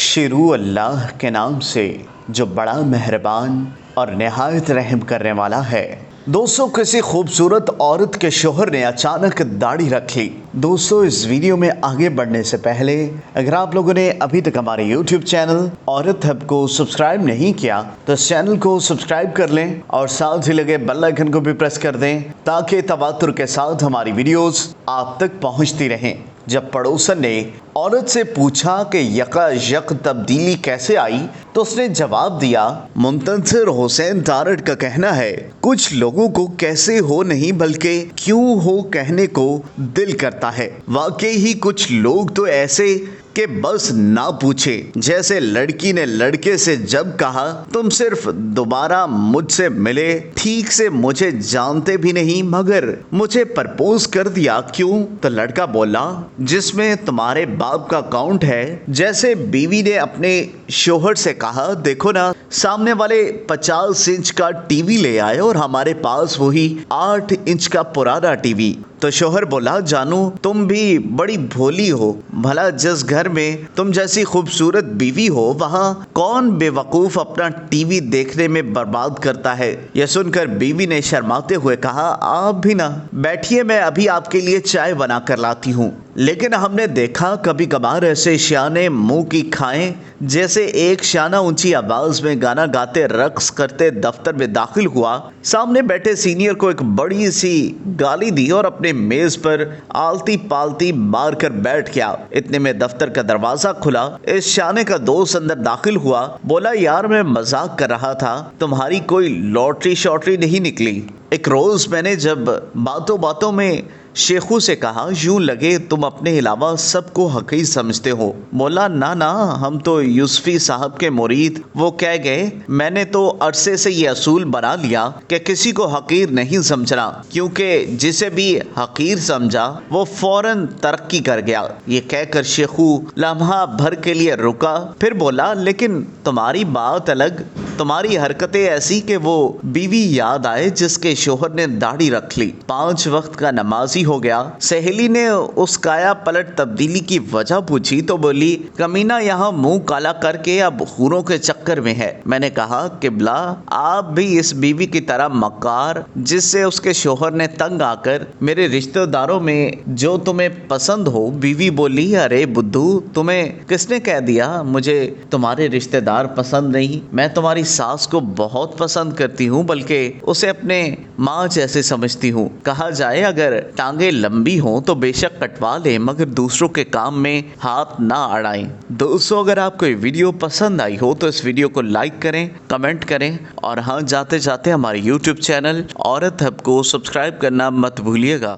شروع اللہ کے نام سے جو بڑا مہربان اور نہایت رحم کرنے والا ہے۔ دوستو، کسی خوبصورت عورت کے شوہر نے اچانک داڑھی رکھ لی۔ دوستو، اس ویڈیو میں آگے بڑھنے سے پہلے اگر آپ لوگوں نے ابھی تک ہمارے یوٹیوب چینل عورت ہب کو سبسکرائب نہیں کیا تو اس چینل کو سبسکرائب کر لیں اور ساتھ ہی لگے بیل آئیکن کو بھی پریس کر دیں تاکہ تواتر کے ساتھ ہماری ویڈیوز آپ تک پہنچتی رہیں۔ جب پڑوسن نے عورت سے پوچھا کہ یکا تبدیلی کیسے آئی تو اس نے جواب دیا، منتصر حسین تارڑ کا کہنا ہے، کچھ لوگوں کو کیسے ہو نہیں بلکہ کیوں ہو کہنے کو دل کرتا ہے۔ واقعی ہی کچھ لوگ تو ایسے کہ بس نہ پوچھے، جیسے لڑکی نے لڑکے سے جب کہا تم صرف دوبارہ مجھ سے ملے، ٹھیک سے مجھے جانتے بھی نہیں مگر مجھے پرپوز کر دیا، کیوں؟ تو لڑکا بولا، جس میں تمہارے باپ کا اکاؤنٹ ہے۔ جیسے بیوی نے اپنے شوہر سے کہا، دیکھو نا سامنے والے 50 انچ کا ٹی وی لے آئے اور ہمارے پاس وہی 8 انچ کا پرانا ٹی وی۔ تو شوہر بولا، جانو تم بھی بڑی بھولی ہو، بھلا جس گھر میں تم جیسی خوبصورت بیوی ہو وہاں کون بے وقوف اپنا ٹی وی دیکھنے میں برباد کرتا ہے؟ یہ سن کر بیوی نے شرماتے ہوئے کہا، آپ بھی نہ بیٹھیے، میں ابھی آپ کے لیے چائے بنا کر لاتی ہوں۔ لیکن ہم نے دیکھا کبھی کبھار ایسے شانے منہ کی کھائیں، جیسے ایک شانہ اونچی آواز میں گانا گاتے رقص کرتے دفتر میں داخل ہوا، سامنے بیٹھے سینئر کو ایک بڑی سی گالی دی اور اپنے میز پر آلتی پالتی مار کر بیٹھ گیا۔ اتنے میں دفتر کا دروازہ کھلا، اس شانے کا دوست اندر داخل ہوا، بولا، یار میں مذاق کر رہا تھا، تمہاری کوئی لوٹری شوٹری نہیں نکلی۔ ایک روز میں نے جب باتوں باتوں میں شیخو سے کہا، یوں لگے تم اپنے علاوہ سب کو حقیر سمجھتے ہو۔ بولا، نہ ہم تو یوسفی صاحب کے مرید۔ وہ کہہ گئے، میں نے تو عرصے سے یہ اصول بنا لیا کہ کسی کو حقیر نہیں سمجھنا، کیونکہ جسے بھی حقیر سمجھا وہ فوراً ترقی کر گیا۔ یہ کہہ کر شیخو لمحہ بھر کے لیے رکا، پھر بولا، لیکن تمہاری بات الگ، تمہاری حرکتیں ایسی کہ وہ بیوی یاد آئے جس کے شوہر نے داڑھی رکھ لی، 5 وقت کا نمازی ہو گیا۔ سہیلی نے اس کایا پلٹ تبدیلی کی وجہ پوچھی تو بولی، کمینہ یہاں منہ کالا کر کے اب حوروں کے چکر میں ہے۔ میں نے کہا، قبلہ آپ بھی اس بیوی کی طرح مکار جس سے اس کے شوہر نے تنگ آ کر میرے رشتہ داروں میں جو تمہیں پسند ہو۔ بیوی بولی، ارے بدھو، تمہیں کس نے کہہ دیا مجھے تمہارے رشتہ دار پسند نہیں؟ میں تمہاری ساس کو بہت پسند کرتی ہوں، بلکہ اسے اپنے ماں جیسے سمجھتی ہوں۔ کہا جائے اگر ٹانگیں لمبی ہوں تو بے شک کٹوا لیں مگر دوسروں کے کام میں ہاتھ نہ اڑائیں۔ دوستو، اگر آپ کو یہ ویڈیو پسند آئی ہو تو اس ویڈیو کو لائک کریں، کمنٹ کریں اور ہاں، جاتے جاتے ہمارے یوٹیوب چینل عورت ہب کو سبسکرائب کرنا مت بھولیے گا۔